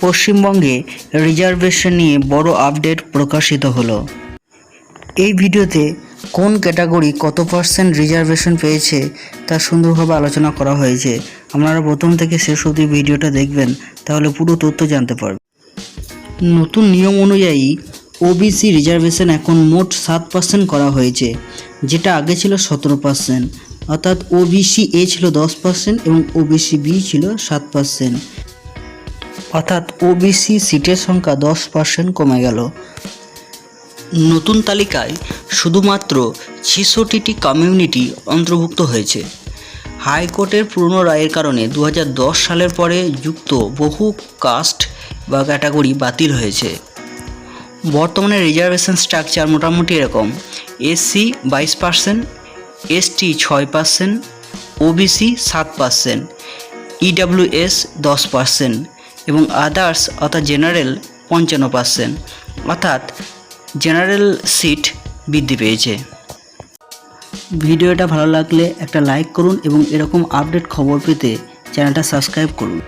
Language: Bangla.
পশ্চিমবঙ্গে রিজার্ভেশন নিয়ে বড় আপডেট প্রকাশিত হলো। এই ভিডিওতে কোন ক্যাটাগরি কত % রিজার্ভেশন পেয়েছে তা সুন্দরভাবে আলোচনা করা হয়েছে। আপনারা প্রথম থেকে শেষ অবধি ভিডিওটা দেখবেন, তাহলে পুরো তথ্য জানতে পারবেন। নতুন নিয়ম অনুযায়ী ওবিসি রিজার্ভেশন এখন মোট 7% করা হয়েছে, যেটা আগে ছিল 17%। অর্থাৎ ওবিসি এ ছিল 10% এবং ওবিসি বি ছিল 7%। অর্থাৎ ওবিসি সিটের সংখ্যা 10% কমে গেল। নতুন তালিকায় শুধুমাত্র 66টি কমিউনিটি অন্তর্ভুক্ত হয়েছে। হাইকোর্টের পুরনো রায়ের কারণে 2010 সালের পরে যুক্ত বহু কাস্ট বা ক্যাটাগরি বাতিল হয়েছে। বর্তমানে রিজার্ভেশন স্ট্রাকচার মোটামুটি এরকম: এসসি 22%, এসটি 6%, ওবিসি 7%, ইডাব্লিউএস 10% এবং আদার্স অর্থাৎ জেনারেল 55%। অর্থাৎ জেনারেল সিট বৃদ্ধি পেয়েছে। ভিডিওটা ভালো লাগলে একটা লাইক করুন এবং এরকম আপডেট খবর পেতে চ্যানেলটা সাবস্ক্রাইব করুন।